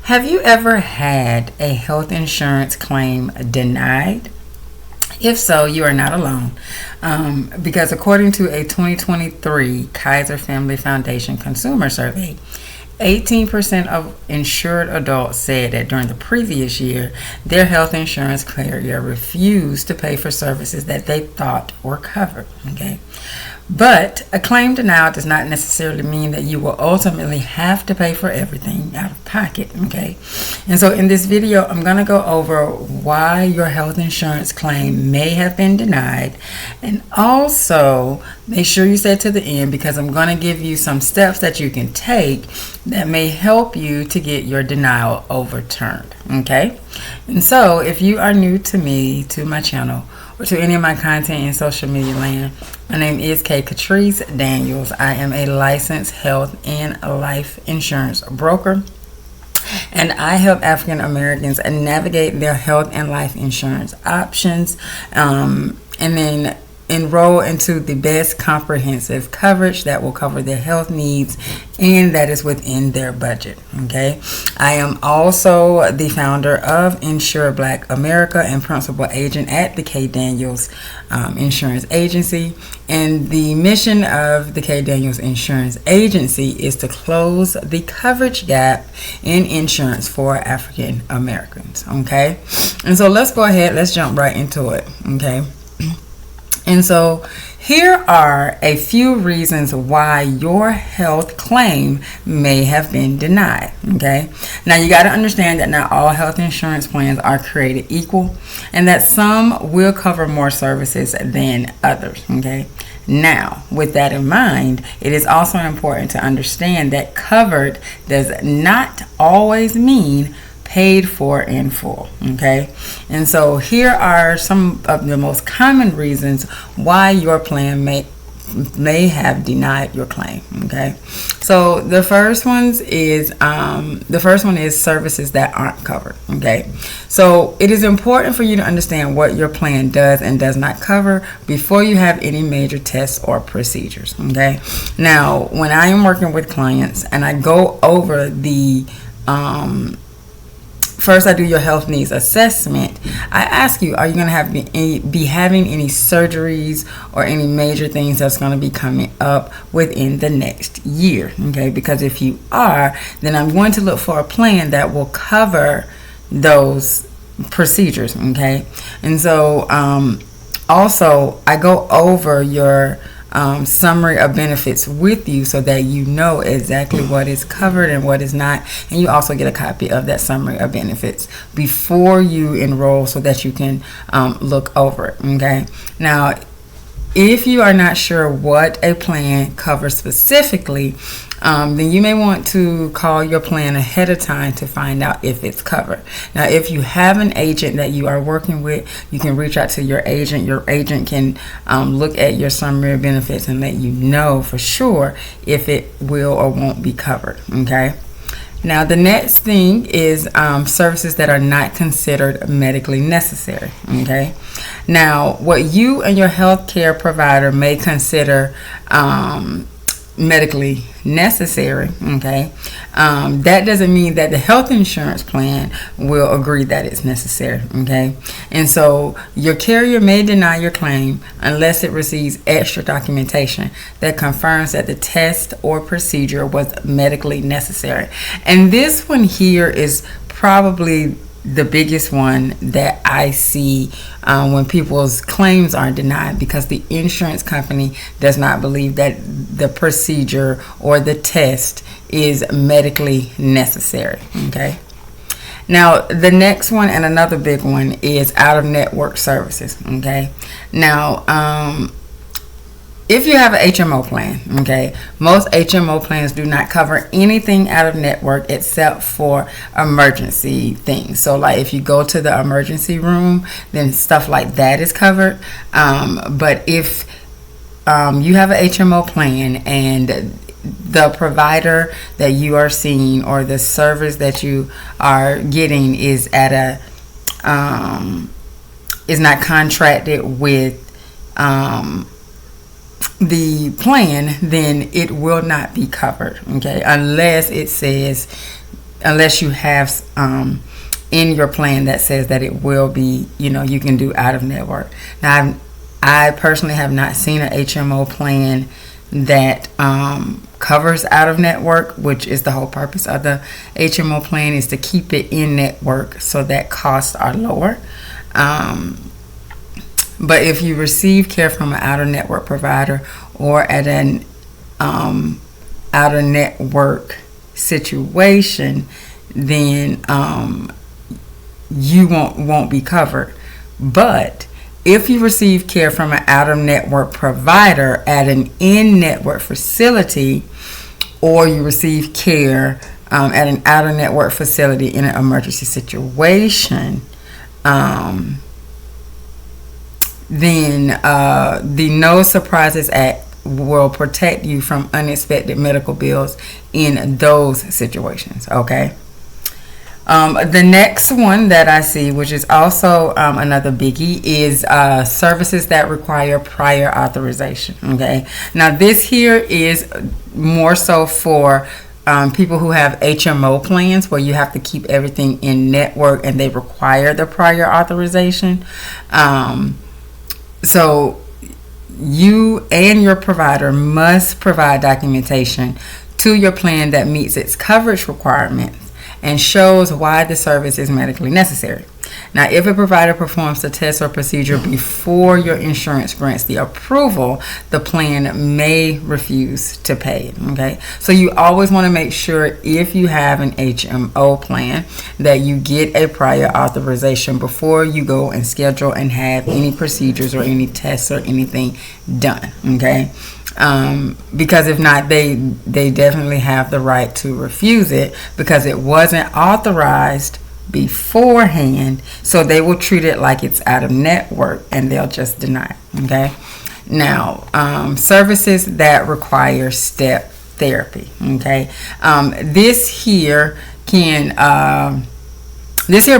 Have you ever had a health insurance claim denied? If so, you are not alone, because according to a 2023 Kaiser Family Foundation consumer survey, 18% of insured adults said that during the previous year, their health insurance carrier refused to pay for services that they thought were covered. Okay. But a claim denial does not necessarily mean that you will ultimately have to pay for everything out of pocket, okay? And so in this video, I'm going to go over why your health insurance claim may have been denied, and also make sure you stay to the end because I'm going to give you some steps that you can take that may help you to get your denial overturned, okay? And so if you are new to me, to my channel, or to any of my content in social media land, my name is Katrice-Daniels. I am a licensed health and life insurance broker, and I help African Americans navigate their health and life insurance options, and then enroll into the best comprehensive coverage that will cover their health needs and that is within their budget. Okay, I am also the founder of Insure Black America and principal agent at the K. Daniels Insurance Agency. And the mission of the K. Daniels Insurance Agency is to close the coverage gap in insurance for African Americans. Okay, and so let's go ahead, let's jump right into it. Okay. And so here are a few reasons why your health claim may have been denied. Okay. Now you got to understand that not all health insurance plans are created equal and that some will cover more services than others. Okay. Now, with that in mind, it is also important to understand that covered does not always mean paid for in full. Okay, and so here are some of the most common reasons why your plan may have denied your claim. Okay, so the first one is services that aren't covered. Okay, so it is important for you to understand what your plan does and does not cover before you have any major tests or procedures. Okay, now when I am working with clients and I go over the first, I do your health needs assessment. I ask you, are you going to be having any surgeries or any major things that's going to be coming up within the next year? Okay, because if you are, then I'm going to look for a plan that will cover those procedures. Okay, and so also I go over your summary of benefits with you so that you know exactly what is covered and what is not, and you also get a copy of that summary of benefits before you enroll so that you can look over it. Okay, now if you are not sure what a plan covers specifically, then you may want to call your plan ahead of time to find out if it's covered. Now, if you have an agent that you are working with, you can reach out to your agent. Your agent can look at your summary of benefits and let you know for sure if it will or won't be covered. Okay. Now, the next thing is services that are not considered medically necessary. Okay. Now, what you and your healthcare provider may consider medically necessary, okay, that doesn't mean that the health insurance plan will agree that it's necessary. Okay, and so your carrier may deny your claim unless it receives extra documentation that confirms that the test or procedure was medically necessary. And this one here is probably the biggest one that I see when people's claims are denied, because the insurance company does not believe that the procedure or the test is medically necessary. Okay. Now, the next one and another big one is out-of-network services. Okay. Now, if you have an HMO plan, okay, most HMO plans do not cover anything out of network except for emergency things. So like if you go to the emergency room, then stuff like that is covered. But if you have an HMO plan and the provider that you are seeing or the service that you are getting is at a is not contracted with the plan, then it will not be covered, okay, unless it says unless you have in your plan that says that it will be, you can do out of network. Now, I personally have not seen an HMO plan that covers out of network, which is the whole purpose of the HMO plan, is to keep it in network so that costs are lower. But if you receive care from an out of network provider or at an out of network situation, then you won't be covered. But if you receive care from an out-of-network provider at an in-network facility, or you receive care at an out-of-network facility in an emergency situation, then the No Surprises Act will protect you from unexpected medical bills in those situations, okay? The next one that I see, which is also another biggie, is services that require prior authorization. Okay, now this here is more so for people who have HMO plans where you have to keep everything in network and they require the prior authorization. So you and your provider must provide documentation to your plan that meets its coverage requirements and shows why the service is medically necessary. Now, if a provider performs a test or procedure before your insurance grants the approval, the plan may refuse to pay it. Okay, so you always want to make sure, if you have an HMO plan, that you get a prior authorization before you go and schedule and have any procedures or any tests or anything done. Okay. Because if not, they definitely have the right to refuse it because it wasn't authorized beforehand, so they will treat it like it's out of network and they'll just deny it. Okay. Now, services that require step therapy. Okay. This here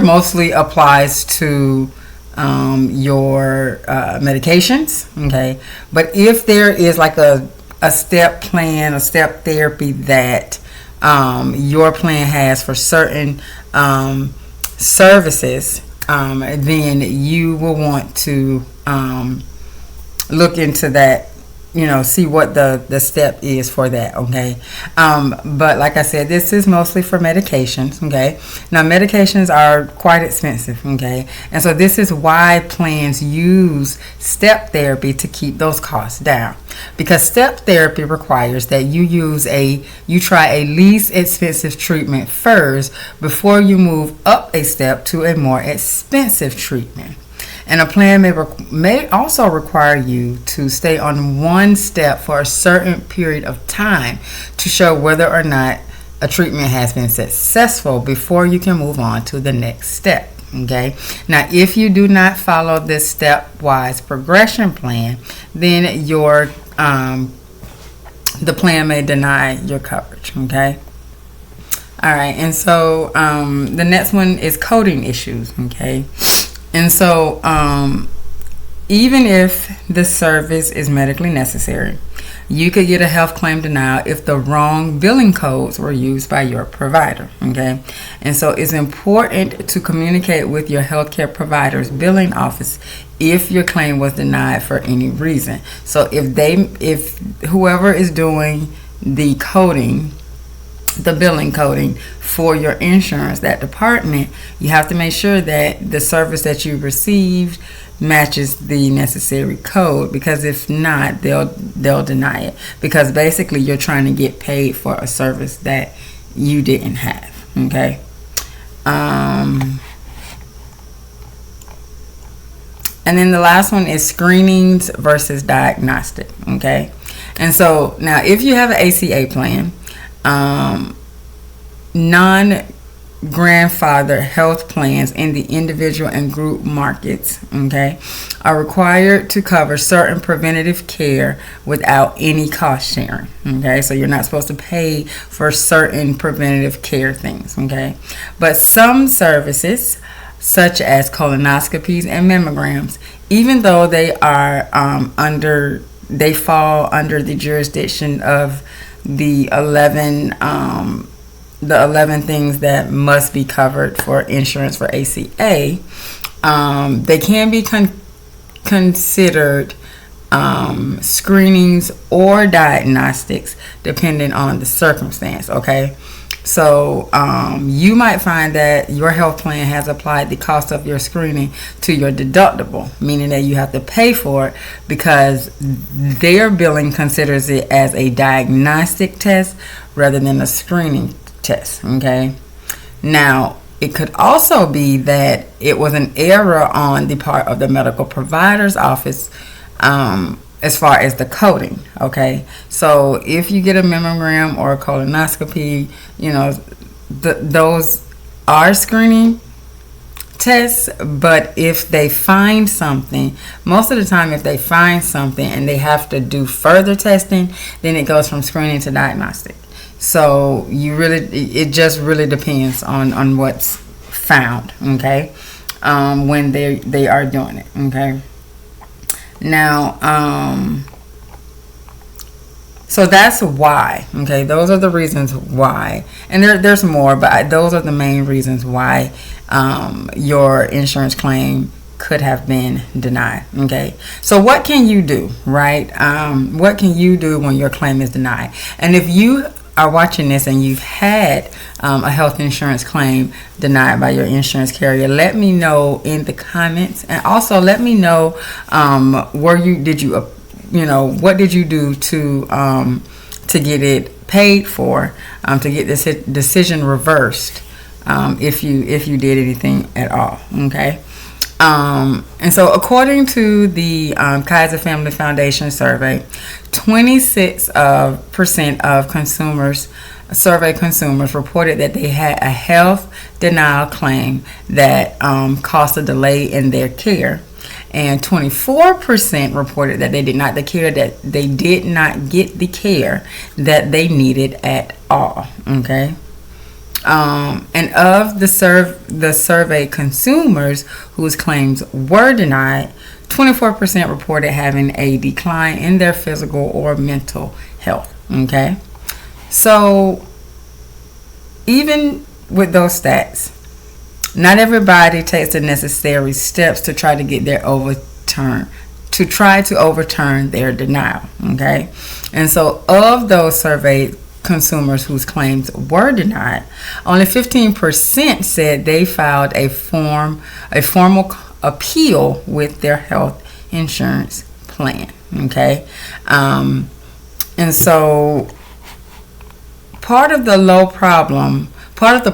mostly applies to your medications, okay? But if there is like a step plan, a step therapy that your plan has for certain services, then you will want to look into that, see what the step is for that, okay? But like I said, this is mostly for medications, okay? Now, medications are quite expensive, okay? And so this is why plans use step therapy to keep those costs down. Because step therapy requires that you try a least expensive treatment first before you move up a step to a more expensive treatment. And a plan may also require you to stay on one step for a certain period of time to show whether or not a treatment has been successful before you can move on to the next step. Okay. Now, if you do not follow this stepwise progression plan, then the plan may deny your coverage. Okay. All right. And so the next one is coding issues. Okay. And so, even if the service is medically necessary, you could get a health claim denial if the wrong billing codes were used by your provider, okay? And so it's important to communicate with your healthcare provider's billing office if your claim was denied for any reason. So if whoever is doing the coding, the billing coding for your insurance, that department, you have to make sure that the service that you received matches the necessary code, because if not, they'll deny it, because basically you're trying to get paid for a service that you didn't have. Okay. And then the last one is screenings versus diagnostic. Okay. And so now, if you have an ACA plan, non-grandfather health plans in the individual and group markets, okay, are required to cover certain preventative care without any cost sharing. Okay, so you're not supposed to pay for certain preventative care things. Okay, but some services, such as colonoscopies and mammograms, even though they are they fall under the jurisdiction of the 11 the 11 things that must be covered for insurance for ACA, they can be considered screenings or diagnostics depending on the circumstance. Okay, so you might find that your health plan has applied the cost of your screening to your deductible, meaning that you have to pay for it because their billing considers it as a diagnostic test rather than a screening test. Okay, now it could also be that it was an error on the part of the medical provider's office as far as the coding. Okay, so if you get a mammogram or a colonoscopy, those are screening tests. But if they find something, most of the time if they find something and they have to do further testing, then it goes from screening to diagnostic. So it just really depends on what's found. Okay, when they are doing it. Okay. Now, so that's why. Okay, those are the reasons why, and there's more, but those are the main reasons why your insurance claim could have been denied. Okay, so what can you do, right? What can you do when your claim is denied? And if you are watching this and you've had a health insurance claim denied by your insurance carrier, let me know in the comments, and also let me know what did you do to get it paid for, to get this decision reversed, if you did anything at all. Okay. And so according to the Kaiser Family Foundation survey, 26% of survey consumers reported that they had a health denial claim that caused a delay in their care, and 24% reported that they did not get the care that they needed at all. Okay. And of the survey consumers whose claims were denied, 24% reported having a decline in their physical or mental health. Okay, so even with those stats, not everybody takes the necessary steps to try to overturn their denial. Okay, and so of those surveyed consumers whose claims were denied, only 15% said they filed a formal appeal with their health insurance plan. Okay, and so part of the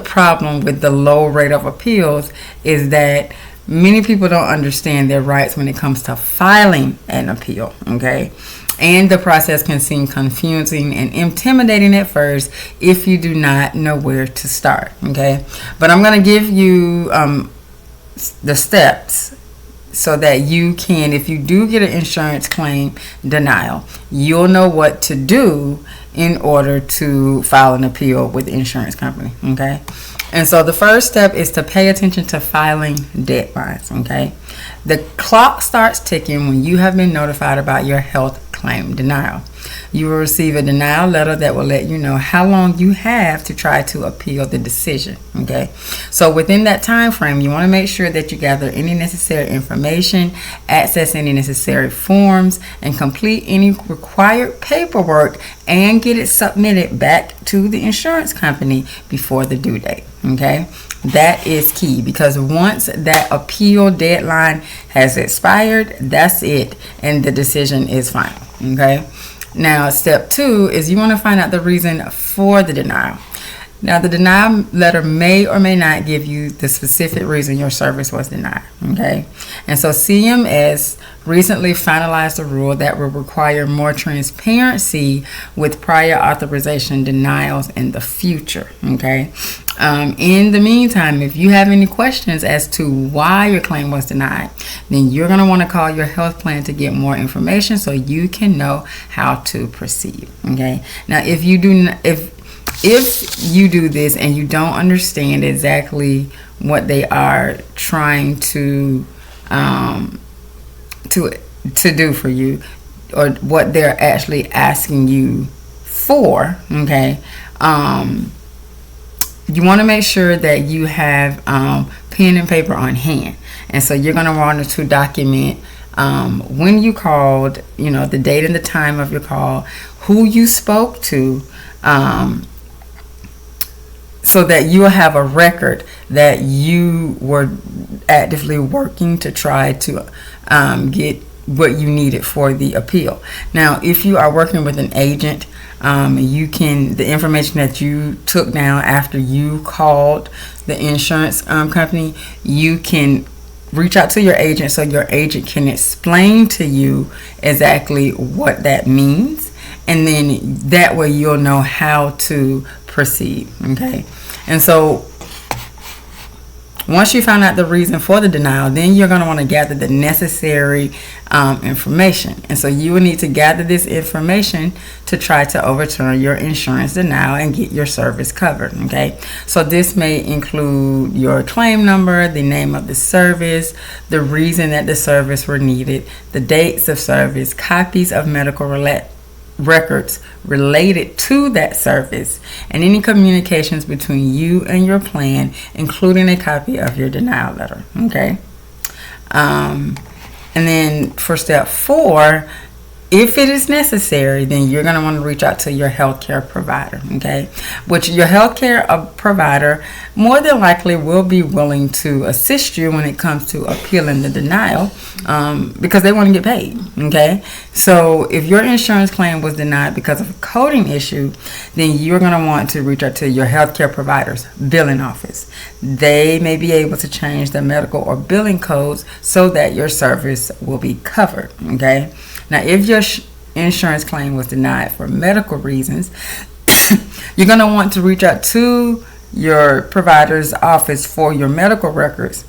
problem with the low rate of appeals is that many people don't understand their rights when it comes to filing an appeal. Okay, and the process can seem confusing and intimidating at first if you do not know where to start. Okay, but I'm going to give you the steps so that you can, if you do get an insurance claim denial, you'll know what to do in order to file an appeal with the insurance company. Okay, and so the first step is to pay attention to filing deadlines. Okay, the clock starts ticking when you have been notified about your health claim denial. You will receive a denial letter that will let you know how long you have to try to appeal the decision. Okay, so within that time frame, you want to make sure that you gather any necessary information, access any necessary forms, and complete any required paperwork and get it submitted back to the insurance company before the due date. Okay, that is key, because once that appeal deadline has expired, that's it, and the decision is final. Okay, now step 2 is you want to find out the reason for the denial. Now, the denial letter may or may not give you the specific reason your service was denied. Okay, and so CMS recently finalized a rule that will require more transparency with prior authorization denials in the future. Okay, in the meantime, if you have any questions as to why your claim was denied, then you're going to want to call your health plan to get more information so you can know how to proceed. Okay, now if you do this and you don't understand exactly what they are trying to do for you, or what they're actually asking you for, okay, you want to make sure that you have pen and paper on hand. And so you're going to want to document when you called, the date and the time of your call, who you spoke to, so that you'll have a record that you were actively working to try to get what you needed for the appeal. Now, if you are working with an agent, the information that you took down after you called the insurance company, you can reach out to your agent so your agent can explain to you exactly what that means, and then that way you'll know how to proceed. Okay, and so once you find out the reason for the denial, then you're going to want to gather the necessary information. And so you will need to gather this information to try to overturn your insurance denial and get your service covered. Okay, so this may include your claim number, the name of the service, the reason that the service were needed, the dates of service, copies of medical records related to that service, and any communications between you and your plan, including a copy of your denial letter. Okay, and then for step 4, if it is necessary, then you're going to want to reach out to your healthcare provider. Okay, which your healthcare provider more than likely will be willing to assist you when it comes to appealing the denial, because they want to get paid. Okay, so if your insurance claim was denied because of a coding issue, then you're going to want to reach out to your healthcare provider's billing office. They may be able to change the medical or billing codes so that your service will be covered. Okay, now if your insurance claim was denied for medical reasons, you're going to want to reach out to your provider's office for your medical records,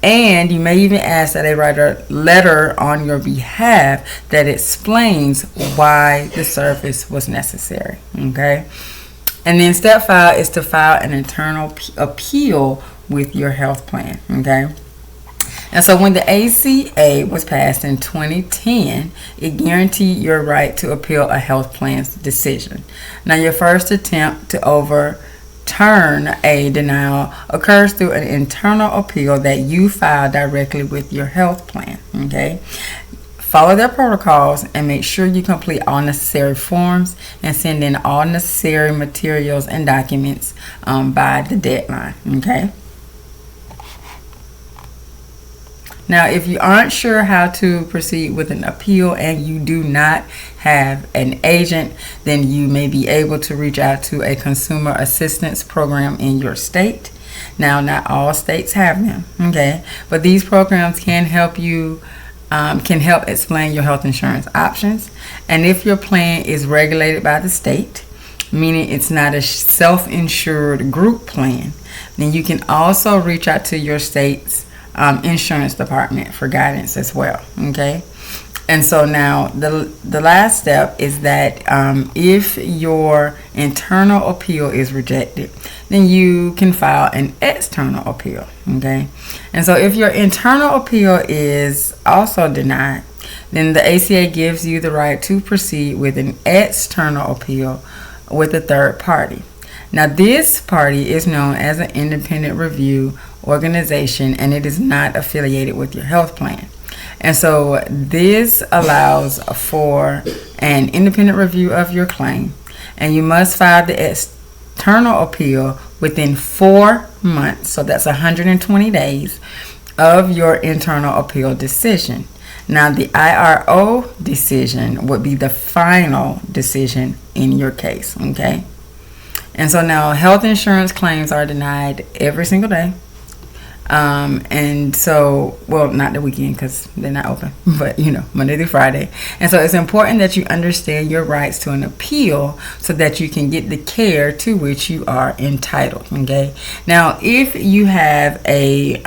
and you may even ask that they write a letter on your behalf that explains why the service was necessary. Okay, and then step 5 is to file an internal appeal with your health plan. Okay, and so when the ACA was passed in 2010, it guaranteed your right to appeal a health plan's decision. Now, your first attempt to overturn a denial occurs through an internal appeal that you file directly with your health plan. Okay, follow their protocols and make sure you complete all necessary forms and send in all necessary materials and documents by the deadline. Okay. Now, if you aren't sure how to proceed with an appeal and you do not have an agent, then you may be able to reach out to a consumer assistance program in your state. Now, not all states have them, okay? But these programs can help you, can help explain your health insurance options. And if your plan is regulated by the state, meaning it's not a self-insured group plan, then you can also reach out to your state's insurance department for guidance as well. Okay, and so now the last step is that if your internal appeal is rejected, then you can file an external appeal. Okay, and so if your internal appeal is also denied, then the ACA gives you the right to proceed with an external appeal with a third party. Now, this party is known as an independent review organization, and it is not affiliated with your health plan. And so this allows for an independent review of your claim, and you must file the external appeal within 4 months, so that's 120 days, of your internal appeal decision. Now, the IRO decision would be the final decision in your case. Okay, and so now health insurance claims are denied every single day. And so, well, not the weekend because they're not open, but Monday through Friday. And so it's important that you understand your rights to an appeal so that you can get the care to which you are entitled. Okay. Now, if you have a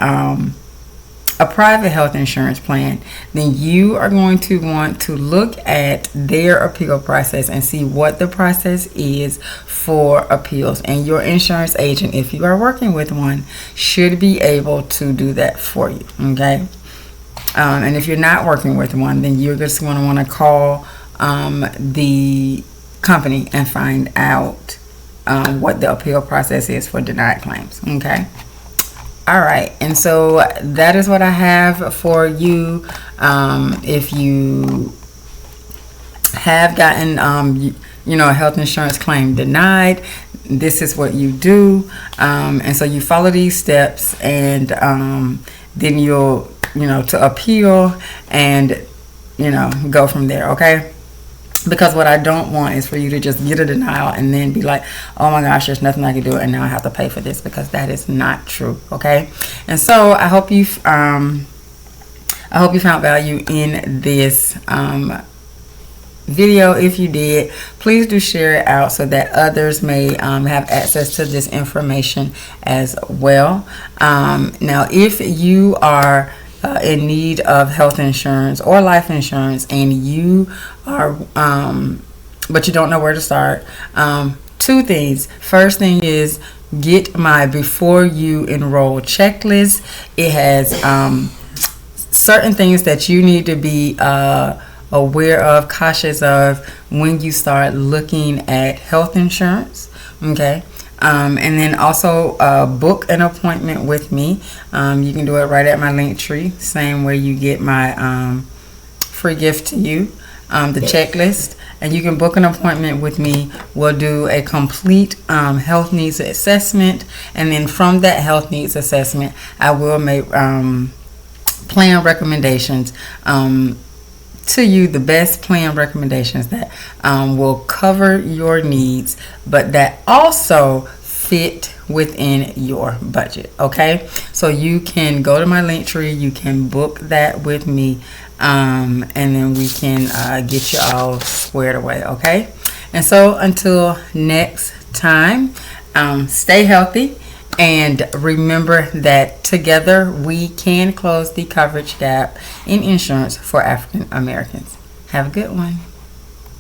private health insurance plan, then you are going to want to look at their appeal process and see what the process is for appeals. And your insurance agent, if you are working with one, should be able to do that for you. Okay. And if you're not working with one, then you're just going to want to call the company and find out what the appeal process is for denied claims. Okay. All right, and so that is what I have for you. If you have gotten, a health insurance claim denied, this is what you do. And so you follow these steps, and then you'll, to appeal and, go from there, okay? Because what I don't want is for you to just get a denial and then be like, oh my gosh, there's nothing I can do, and now I have to pay for this, because that is not true, okay? And so I hope you found value in this video. If you did, please do share it out so that others may have access to this information as well. Now, if you are in need of health insurance or life insurance, and you are but you don't know where to start, two things. First thing is, get my before you enroll checklist. It has certain things that you need to be aware of, cautious of, when you start looking at health insurance, okay? And then also book an appointment with me. You can do it right at my link tree, same way you get my free gift to you, the checklist. And you can book an appointment with me. We'll do a complete health needs assessment, and then from that health needs assessment, I will make plan recommendations to you, the best plan recommendations that will cover your needs, but that also fit within your budget, okay? So you can go to my link tree, you can book that with me, and then we can get you all squared away, okay? And so until next time, stay healthy, and remember that together we can close the coverage gap in insurance for African Americans. Have a good one.